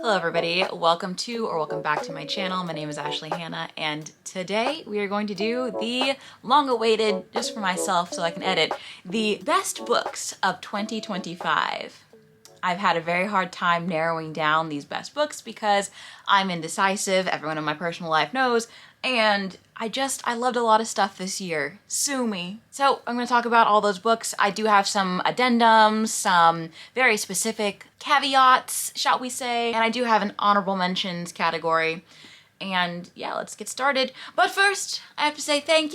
Hello everybody, welcome back to my channel. My name is Ashley Hannah and today we are going to do the long-awaited, just for myself so I can edit, the best books of 2025. I've had a very hard time narrowing down these best books because I'm indecisive, everyone in my personal life knows, and I loved a lot of stuff this year. Sue me. So I'm going to talk about all those books. I do have some addendums, some very specific caveats, shall we say, and I do have an honorable mentions category. And yeah, let's get started. But first, I have to say thank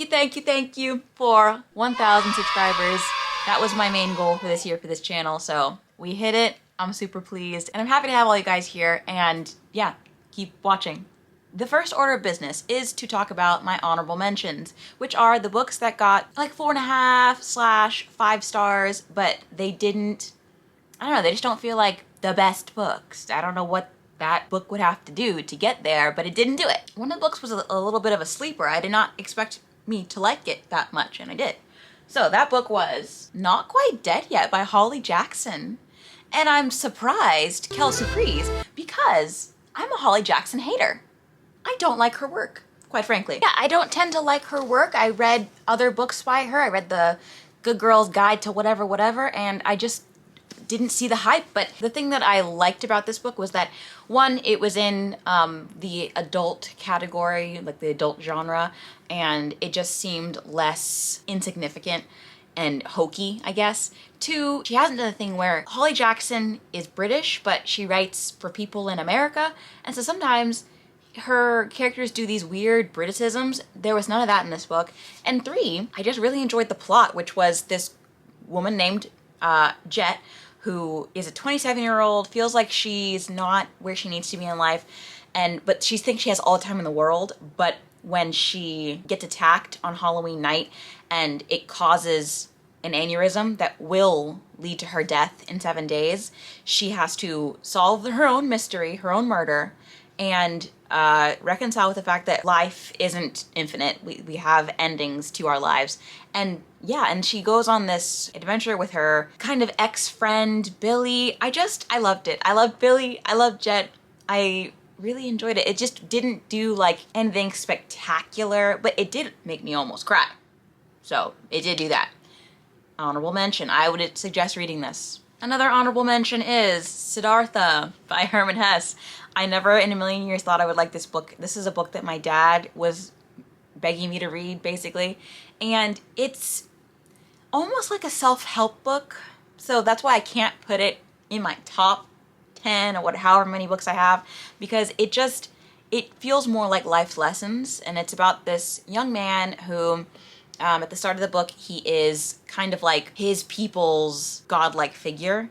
you for 1,000 subscribers. That was my main goal for this year for this channel, so we hit it. I'm super pleased, and I'm happy to have all you guys here, and yeah, keep watching. The first order of business is to talk about my honorable mentions, which are the books that got like 4.5/5 stars, but they didn't, I don't know, they just don't feel like the best books. I don't know what that book would have to do to get there, but it didn't do it. One of the books was a little bit of a sleeper. I did not expect me to like it that much, and I did. So that book was Not Quite Dead Yet by Holly Jackson. And I'm surprised, Kelsey Priest, because I'm a Holly Jackson hater. I don't like her work, quite frankly. Yeah, I don't tend to like her work. I read other books by her. I read the Good Girl's Guide to whatever, and I just didn't see the hype. But the thing that I liked about this book was that, one, it was in the adult category, like the adult genre, and it just seemed less insignificant and hokey, I guess. Two, she hasn't done a thing where Holly Jackson is British, but she writes for people in America, and so sometimes her characters do these weird Briticisms. There was none of that in this book. And three, I just really enjoyed the plot, which was this woman named Jet, who is a 27-year-old, feels like she's not where she needs to be in life, but she thinks she has all the time in the world, but when she gets attacked on Halloween night and it causes an aneurysm that will lead to her death in 7 days, she has to solve her own mystery, her own murder, and reconcile with the fact that life isn't infinite. We have endings to our lives. And yeah, and she goes on this adventure with her kind of ex-friend, Billy. I loved it. I loved Billy. I loved Jet. I really enjoyed it. It just didn't do like anything spectacular, but it did make me almost cry. So it did do that. Honorable mention. I would suggest reading this. Another honorable mention is Siddhartha by Hermann Hesse. I never in a million years thought I would like this book. This is a book that my dad was begging me to read, basically. And it's almost like a self-help book. So that's why I can't put it in my top 10 or however many books I have, because it feels more like life lessons. And it's about this young man who, at the start of the book, he is kind of like his people's godlike figure.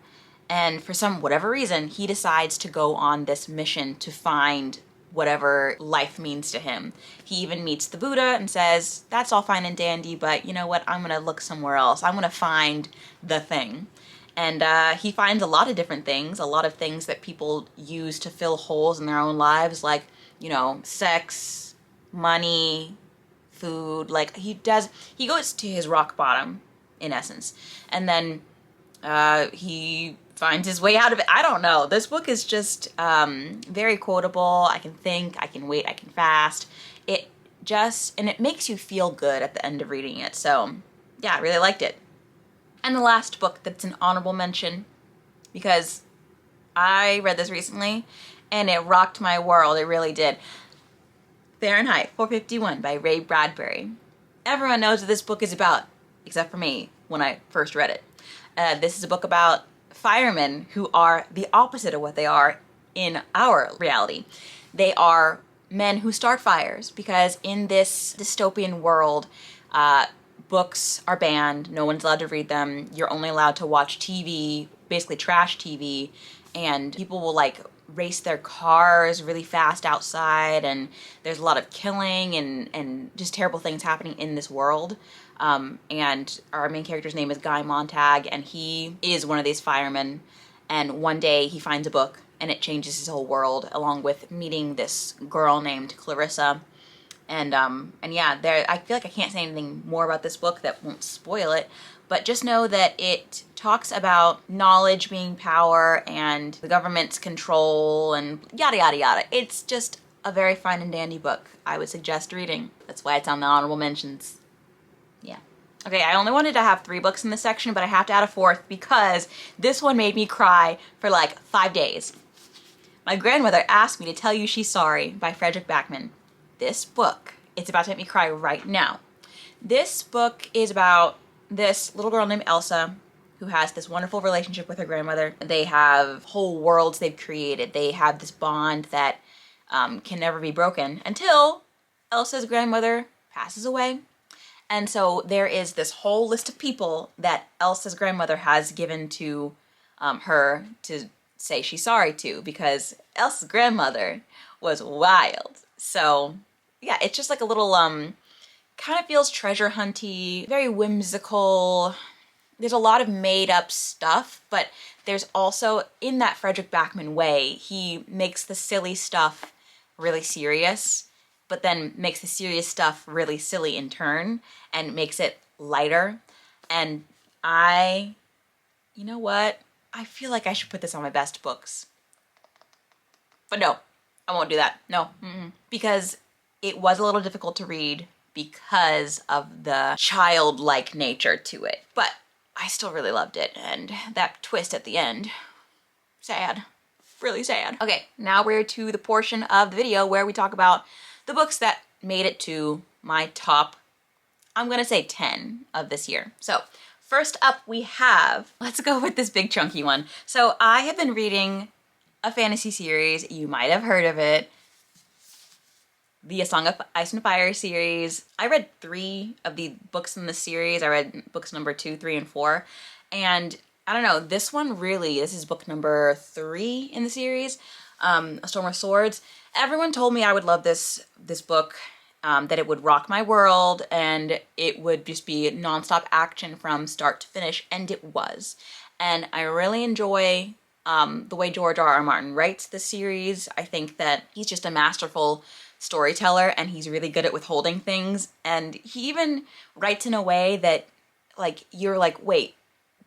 And for whatever reason, he decides to go on this mission to find whatever life means to him. He even meets the Buddha and says, that's all fine and dandy, but you know what? I'm gonna look somewhere else. I'm gonna find the thing. And he finds a lot of different things, a lot of things that people use to fill holes in their own lives, like, you know, sex, money, food. Like he goes to his rock bottom, in essence. And then he finds his way out of it. I don't know. This book is just very quotable. I can think, I can wait, I can fast. And it makes you feel good at the end of reading it. So yeah, I really liked it. And the last book that's an honorable mention, because I read this recently and it rocked my world. It really did. Fahrenheit 451 by Ray Bradbury. Everyone knows what this book is about, except for me when I first read it. This is a book about firemen who are the opposite of what they are in our reality. They are men who start fires, because in this dystopian world, books are banned. No one's allowed to read them. You're only allowed to watch TV, basically trash TV, and people will like race their cars really fast outside, and there's a lot of killing and just terrible things happening in this world. And our main character's name is Guy Montag, and he is one of these firemen, and one day he finds a book and it changes his whole world, along with meeting this girl named Clarissa. And yeah, I feel like I can't say anything more about this book that won't spoil it, but just know that it talks about knowledge being power and the government's control and yada yada yada. It's just a very fine and dandy book. I would suggest reading. That's why it's on the honorable mentions. Yeah. Okay, I only wanted to have 3 books in this section, but I have to add a 4th because this one made me cry for like 5 days. My grandmother asked me to tell you she's sorry by Fredrik Backman. This book, it's about to make me cry right now. This book is about this little girl named Elsa who has this wonderful relationship with her grandmother. They have whole worlds they've created. They have this bond that can never be broken until Elsa's grandmother passes away. And so there is this whole list of people that Elsa's grandmother has given to her to say she's sorry to, because Elsa's grandmother was wild. So yeah, it's just like a little, kind of feels treasure hunty, very whimsical. There's a lot of made up stuff, but there's also, in that Fredrik Backman way, he makes the silly stuff really serious, but then makes the serious stuff really silly in turn and makes it lighter. And you know what? I feel like I should put this on my best books. But no, I won't do that. No, because it was a little difficult to read because of the childlike nature to it. But I still really loved it, and that twist at the end, sad. Really sad. Okay, now we're to the portion of the video where we talk about the books that made it to my top, I'm gonna say 10 of this year. So first up we have, let's go with this big chunky one. So I have been reading a fantasy series, you might have heard of it, the A Song of Ice and Fire series. I read 3 of the books in the series. I read books number 2, 3, and 4. And I don't know, this is book number 3 in the series, A Storm of Swords. Everyone told me I would love this book, that it would rock my world, and it would just be nonstop action from start to finish, and it was. And I really enjoy the way George R.R. Martin writes the series. I think that he's just a masterful storyteller, and he's really good at withholding things, and he even writes in a way that, like, you're like, wait,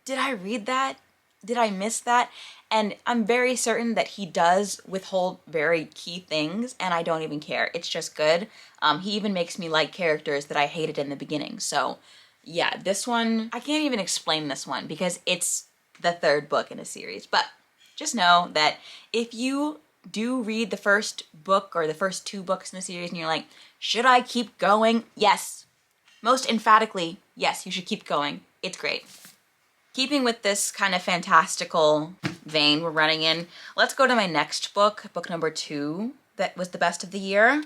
did I read that? Did I miss that? And I'm very certain that he does withhold very key things, and I don't even care. It's just good. He even makes me like characters that I hated in the beginning. So yeah, this one, I can't even explain this one because it's the 3rd book in a series. But just know that if you do read the first book or the first 2 books in the series and you're like, should I keep going? Yes. Most emphatically, yes, you should keep going. It's great. Keeping with this kind of fantastical vein we're running in, let's go to my next book, book number 2, that was the best of the year.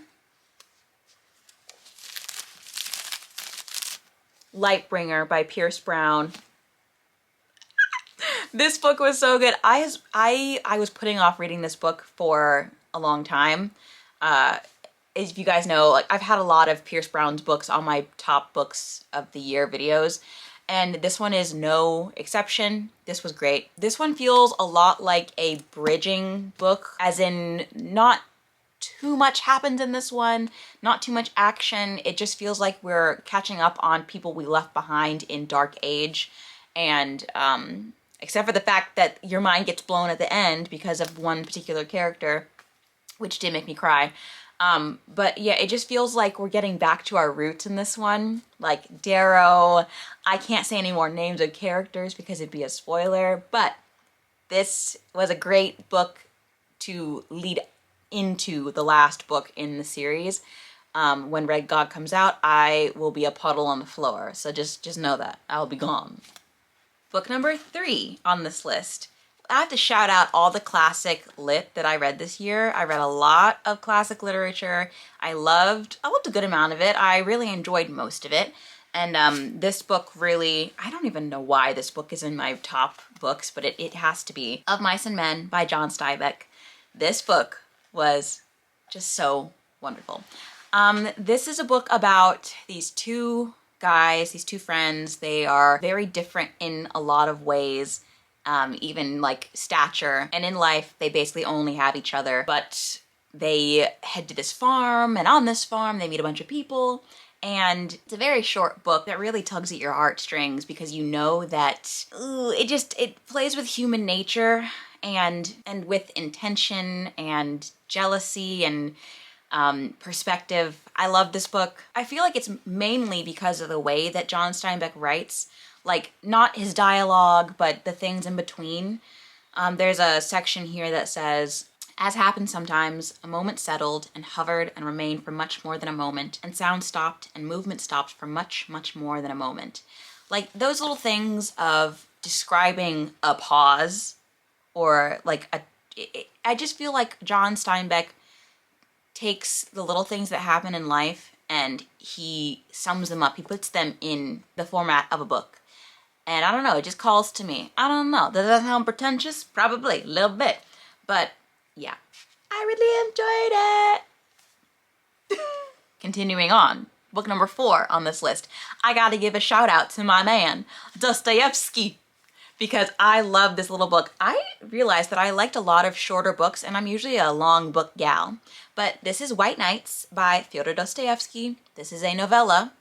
Lightbringer by Pierce Brown. This book was so good. I was putting off reading this book for a long time. As you guys know, like, I've had a lot of Pierce Brown's books on my top books of the year videos, and this one is no exception. This was great. This one feels a lot like a bridging book, as in not too much happens in this one, not too much action. It just feels like we're catching up on people we left behind in Dark Age, and except for the fact that your mind gets blown at the end because of one particular character, which did make me cry. But yeah, it just feels like we're getting back to our roots in this one. Like Darrow, I can't say any more names of characters because it'd be a spoiler, but this was a great book to lead into the last book in the series. When Red God comes out, I will be a puddle on the floor. So just know that. I'll be gone. Book number 3 on this list. I have to shout out all the classic lit that I read this year. I read a lot of classic literature. I loved a good amount of it. I really enjoyed most of it. And this book really, I don't even know why this book is in my top books, but it has to be. Of Mice and Men by John Steinbeck. This book was just so wonderful. This is a book about these 2 guys, these 2 friends. They are very different in a lot of ways. Even like stature, and in life they basically only have each other, but they head to this farm, and on this farm they meet a bunch of people, And it's a very short book that really tugs at your heartstrings because you know that it plays with human nature and with intention and jealousy and perspective. I love this book. I feel like it's mainly because of the way that John Steinbeck writes, like not his dialogue, but the things in between. There's a section here that says, as happens sometimes, a moment settled and hovered and remained for much more than a moment, and sound stopped and movement stopped for much, much more than a moment. Like those little things of describing a pause or like I just feel like John Steinbeck takes the little things that happen in life and he sums them up. He puts them in the format of a book. And I don't know, it just calls to me. I don't know. Does that sound pretentious? Probably, a little bit. But yeah, I really enjoyed it. Continuing on, book number 4 on this list. I gotta give a shout out to my man, Dostoevsky, because I love this little book. I realized that I liked a lot of shorter books, and I'm usually a long book gal. But this is White Nights by Fyodor Dostoevsky. This is a novella,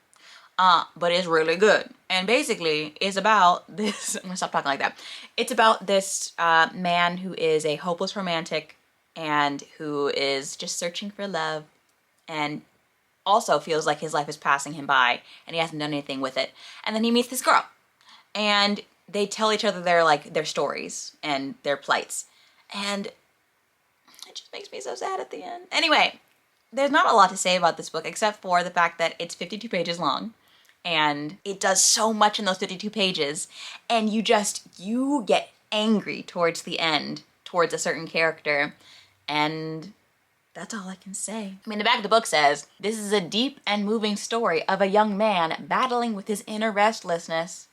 but it's really good. And basically, it's about this, I'm gonna stop talking like that. It's about this man who is a hopeless romantic and who is just searching for love and also feels like his life is passing him by and he hasn't done anything with it. And then he meets this girl and they tell each other their stories and their plights. And it just makes me so sad at the end. Anyway, there's not a lot to say about this book except for the fact that it's 52 pages long. And it does so much in those 52 pages. And you get angry towards the end, towards a certain character. And that's all I can say. I mean, the back of the book says, this is a deep and moving story of a young man battling with his inner restlessness.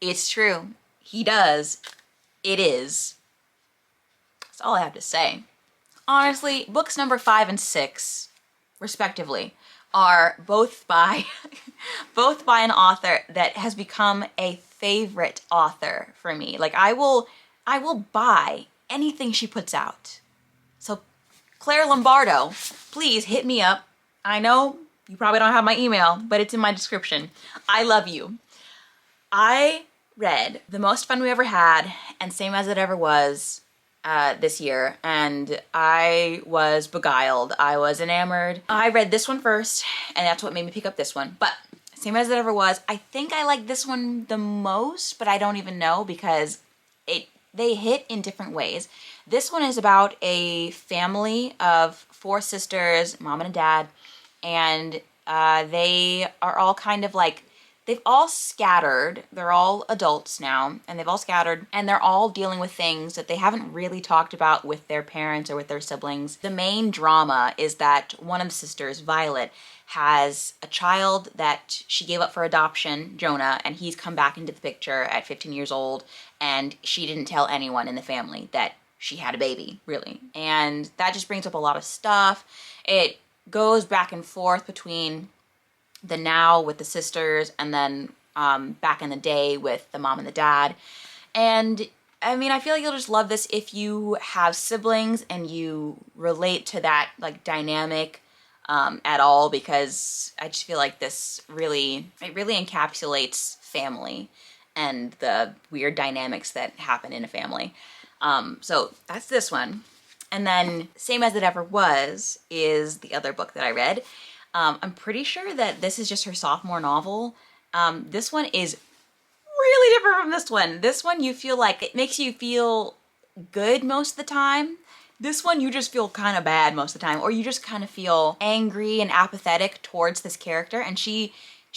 It's true. He does. It is. That's all I have to say. Honestly, books number 5 and 6, respectively, are both by an author that has become a favorite author for me. Like I will buy anything she puts out. So Claire Lombardo, please hit me up. I know you probably don't have my email, but it's in my description. I love you. I read The Most Fun We Ever Had and Same As It Ever Was this year, and I was beguiled. I was enamored. I read this one first, and that's what made me pick up this one. But Same As It Ever Was, I think I like this one the most, but I don't even know because they hit in different ways. This one is about a family of 4 sisters, mom and a dad, and they are all kind of like, they've all scattered. They're all adults now, and they've all scattered, and they're all dealing with things that they haven't really talked about with their parents or with their siblings. The main drama is that one of the sisters, Violet, has a child that she gave up for adoption, Jonah, and he's come back into the picture at 15 years old, and she didn't tell anyone in the family that she had a baby, really. And that just brings up a lot of stuff. It goes back and forth between the now with the sisters and then back in the day with the mom and the dad. And I mean, I feel like you'll just love this if you have siblings and you relate to that like dynamic at all, because I just feel like it really encapsulates family and the weird dynamics that happen in a family. So that's this one. And then Same As It Ever Was is the other book that I read. I'm pretty sure that this is just her sophomore novel. This one is really different from this one. This one you feel like it makes you feel good most of the time. This one you just feel kind of bad most of the time, or you just kind of feel angry and apathetic towards this character, and she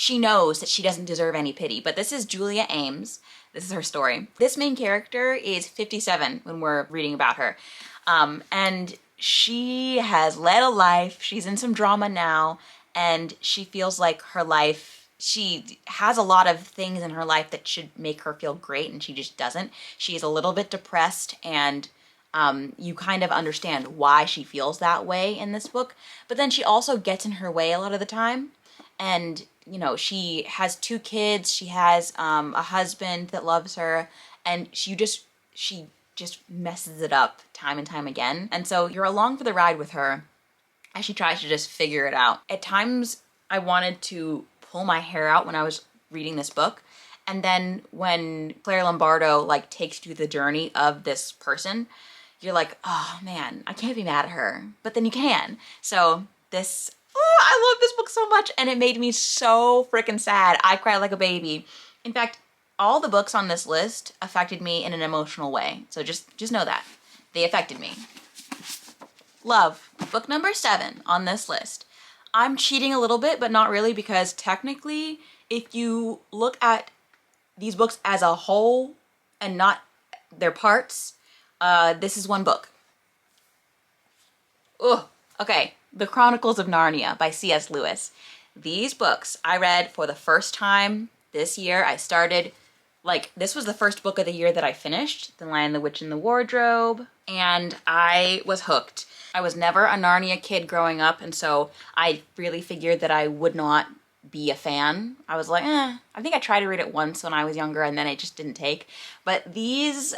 knows that she doesn't deserve any pity. But this is Julia Ames. This is her story. This main character is 57 when we're reading about her. And she has led a life. She's in some drama now, and she feels like her life, she has a lot of things in her life that should make her feel great, and she just doesn't. She's a little bit depressed, and you kind of understand why she feels that way in this book. But then she also gets in her way a lot of the time. And, you know, she has 2 kids. She has a husband that loves her, and she just messes it up time and time again. And so you're along for the ride with her as she tries to just figure it out. At times, I wanted to pull my hair out when I was reading this book. And then when Claire Lombardo like takes you through the journey of this person, you're like, oh man, I can't be mad at her. But then you can. So this, oh, I love this book so much, and it made me so freaking sad. I cried like a baby. In fact, all the books on this list affected me in an emotional way. So just know that. They affected me. Love, book number 7 on this list. I'm cheating a little bit, but not really, because technically, if you look at these books as a whole and not their parts, this is one book. Ugh. Okay, The Chronicles of Narnia by C.S. Lewis. These books I read for the first time this year. I started, like, this was the first book of the year that I finished, The Lion, the Witch, and the Wardrobe, and I was hooked. I was never a Narnia kid growing up, and so I really figured that I would not be a fan. I was like, I think I tried to read it once when I was younger, and then it just didn't take. But these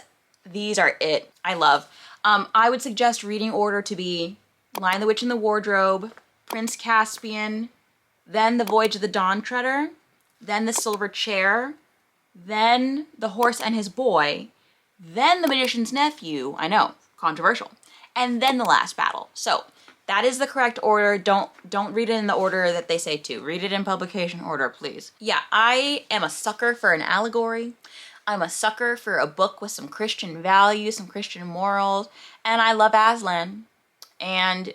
are it. I love. I would suggest reading order to be Lion, the Witch, and the Wardrobe, Prince Caspian, then The Voyage of the Dawn Treader, then The Silver Chair, then The Horse and His Boy, then The Magician's Nephew, I know, controversial, and then The Last Battle. So that is the correct order. Don't read it in the order that they say to. Read it in publication order, please. Yeah, I am a sucker for an allegory. I'm a sucker for a book with some Christian values, some Christian morals, and I love Aslan. And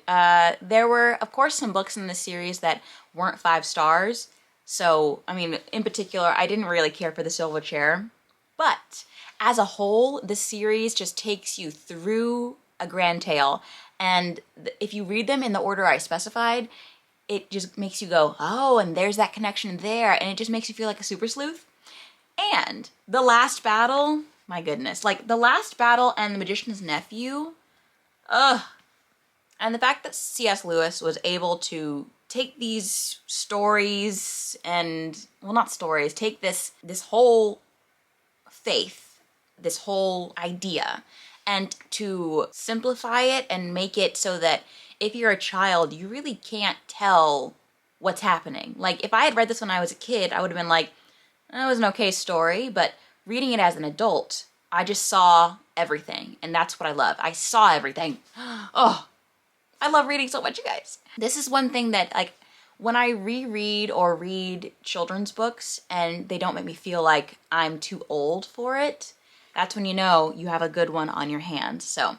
there were, of course, some books in the series that weren't 5 stars. So, I mean, in particular, I didn't really care for The Silver Chair. But as a whole, the series just takes you through a grand tale. And if you read them in the order I specified, it just makes you go, oh, and there's that connection there. And it just makes you feel like a super sleuth. And The Last Battle, my goodness. Like, The Last Battle and The Magician's Nephew, ugh. And the fact that C.S. Lewis was able to take these stories and, well, not stories, take this whole faith, this whole idea, and to simplify it and make it so that if you're a child, you really can't tell what's happening. Like, if I had read this when I was a kid, I would have been like, that was an okay story, but reading it as an adult, I just saw everything, and that's what I love. I saw everything. Oh, I love reading so much, you guys. This is one thing that, like, when I reread or read children's books and they don't make me feel like I'm too old for it, that's when you know you have a good one on your hands. So,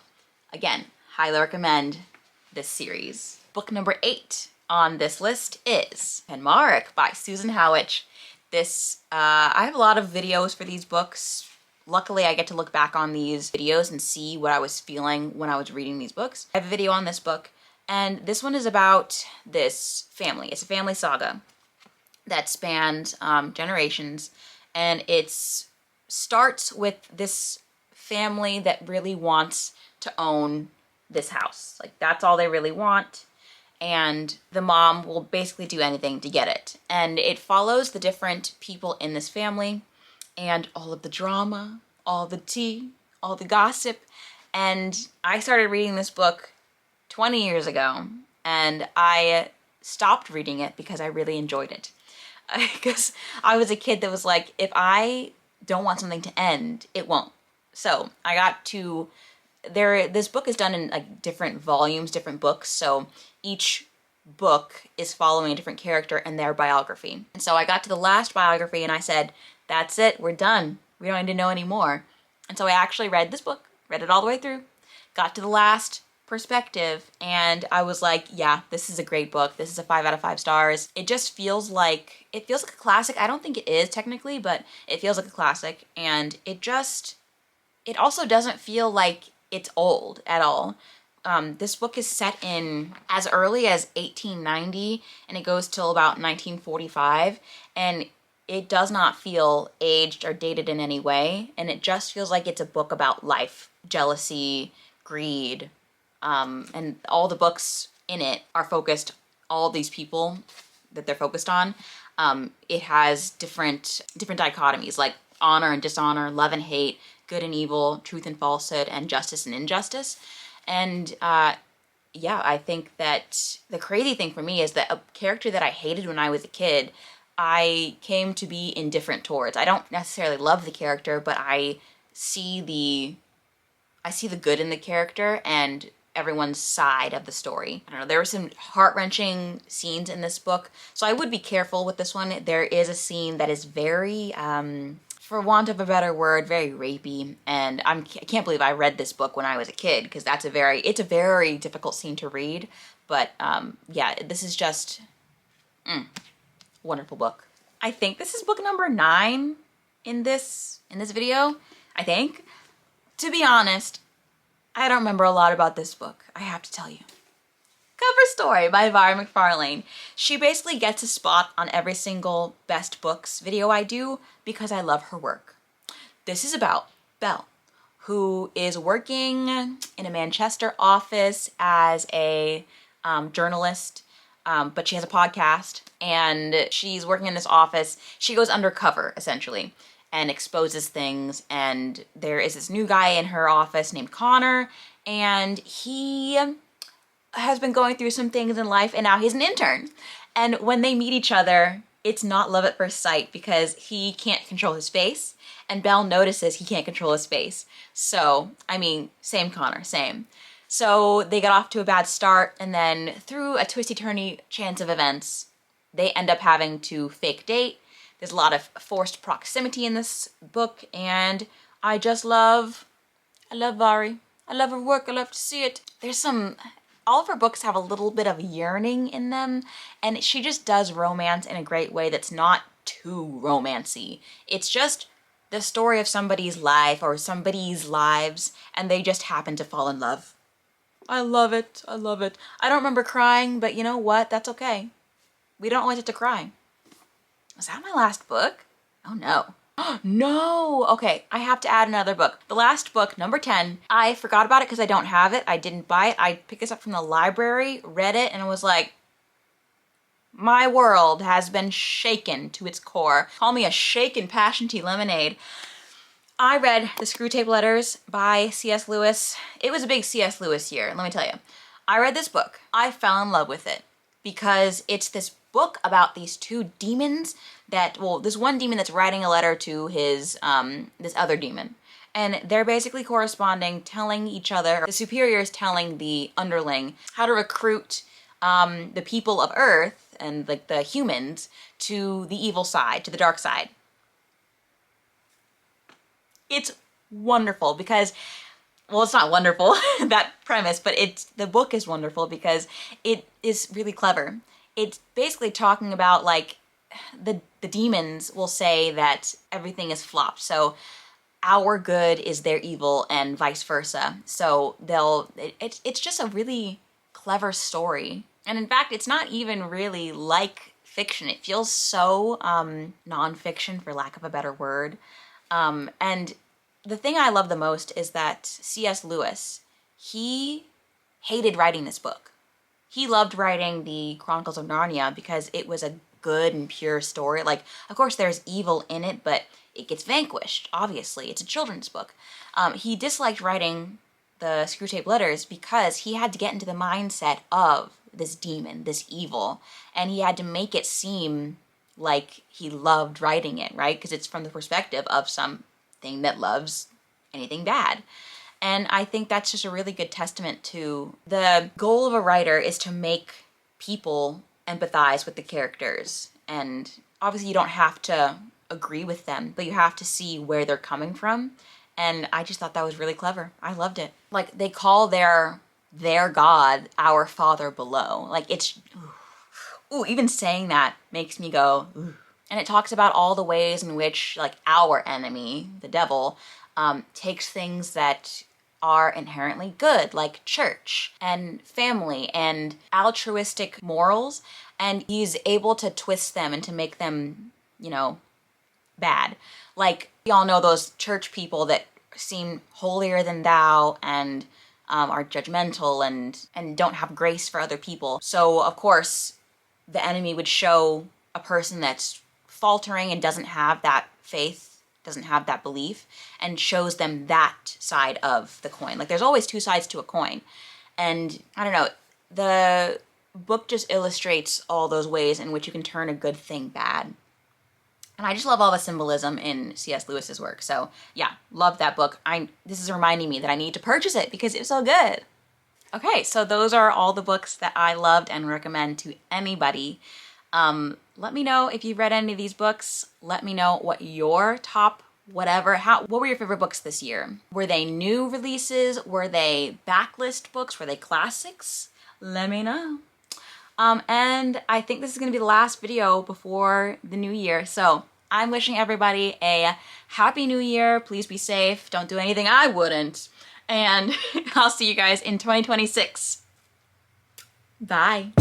again, highly recommend this series. Book number 8 on this list is Penmark by Susan Howich. This, I have a lot of videos for these books. Luckily, I get to look back on these videos and see what I was feeling when I was reading these books. I have a video on this book, and this one is about this family. It's a family saga that spans generations, and it starts with this family that really wants to own this house. Like, that's all they really want, and the mom will basically do anything to get it. And it follows the different people in this family, and all of the drama, all the tea, all the gossip. And I started reading this book 20 years ago, and I stopped reading it because I really enjoyed it. Because I was a kid that was like, if I don't want something to end, it won't. So I got to, this book is done in like different volumes, different books, so each book is following a different character and their biography. And so I got to the last biography and I said, that's it, we're done. We don't need to know anymore. And so I actually read this book, read it all the way through, got to the last perspective, and I was like, yeah, this is a great book. This is a 5 out of 5 stars. It just feels like, a classic. I don't think it is technically, but it feels like a classic. And it also doesn't feel like it's old at all. This book is set in as early as 1890, and it goes till about 1945. And it does not feel aged or dated in any way, and it just feels like it's a book about life, jealousy, greed, and all the books in it are focused, all these people that they're focused on. It has different dichotomies, like honor and dishonor, love and hate, good and evil, truth and falsehood, and justice and injustice. And yeah, I think that the crazy thing for me is that a character that I hated when I was a kid, I came to be indifferent towards. I don't necessarily love the character, but see the I see the good in the character and everyone's side of the story. I don't know, there were some heart-wrenching scenes in this book, so I would be careful with this one. There is a scene that is very, for want of a better word, very rapey, and I can't believe I read this book when I was a kid, because it's a very difficult scene to read, but yeah, this is just, wonderful book. I think this is book number 9 in this video, I think. To be honest, I don't remember a lot about this book, I have to tell you. Cover story by Vara McFarlane. She basically gets a spot on every single best books video I do because I love her work. This is about Belle, who is working in a Manchester office as a journalist, but she has a podcast, and she's working in this office. She goes undercover, essentially, and exposes things, and there is this new guy in her office named Connor, and he has been going through some things in life, and now he's an intern. And when they meet each other, it's not love at first sight because he can't control his face, and Belle notices he can't control his face. So, I mean, same Connor, same. So they get off to a bad start, and then through a twisty-turny chance of events, they end up having to fake date. There's a lot of forced proximity in this book, and I love Vari. I love her work, I love to see it. All of her books have a little bit of yearning in them, and she just does romance in a great way that's not too romancy. It's just the story of somebody's life or somebody's lives, and they just happen to fall in love. I love it, I love it. I don't remember crying, but you know what? That's okay. We don't always have to cry. Was that my last book? Oh no. No! Okay, I have to add another book. The last book, number 10, I forgot about it because I don't have it. I didn't buy it. I picked this up from the library, read it, and was like, my world has been shaken to its core. Call me a shaken passion tea lemonade. I read The Screwtape Letters by C.S. Lewis. It was a big C.S. Lewis year, let me tell you. I read this book. I fell in love with it because it's this book about these two demons this one demon that's writing a letter to his, this other demon. And they're basically corresponding, telling each other, the superiors telling the underling how to recruit the people of Earth and like the humans to the evil side, to the dark side. It's wonderful because, well, it's not wonderful, that premise, but the book is wonderful because it is really clever. It's basically talking about, like, the demons will say that everything is flopped. So our good is their evil and vice versa. So it's just a really clever story. And in fact, it's not even really like fiction. It feels so nonfiction, for lack of a better word. And the thing I love the most is that C.S. Lewis, he hated writing this book. He loved writing the Chronicles of Narnia because it was a good and pure story. Like, of course there's evil in it, but it gets vanquished, obviously. It's a children's book. He disliked writing the Screwtape Letters because he had to get into the mindset of this demon, this evil, and he had to make it seem like he loved writing it, right? Because it's from the perspective of something that loves anything bad. And I think that's just a really good testament to the goal of a writer is to make people empathize with the characters. And obviously you don't have to agree with them, but you have to see where they're coming from. And I just thought that was really clever. I loved it. Like, they call their God our Father below. Like, it's, ooh, even saying that makes me go, ooh. And it talks about all the ways in which, like, our enemy, the devil, takes things that are inherently good, like church and family and altruistic morals, and he's able to twist them and to make them, you know, bad. Like, we all know those church people that seem holier than thou and are judgmental and don't have grace for other people. So, of course, the enemy would show a person that's faltering and doesn't have that faith, doesn't have that belief, and shows them that side of the coin. Like, there's always two sides to a coin. And I don't know, the book just illustrates all those ways in which you can turn a good thing bad. And I just love all the symbolism in C.S. Lewis's work. So yeah, love that book. This is reminding me that I need to purchase it because it's so good. Okay, so those are all the books that I loved and recommend to anybody. Let me know if you've read any of these books. Let me know what your top what were your favorite books this year? Were they new releases? Were they backlist books? Were they classics? Let me know. And I think this is going to be the last video before the new year. So I'm wishing everybody a happy new year. Please be safe. Don't do anything I wouldn't. And I'll see you guys in 2026. Bye.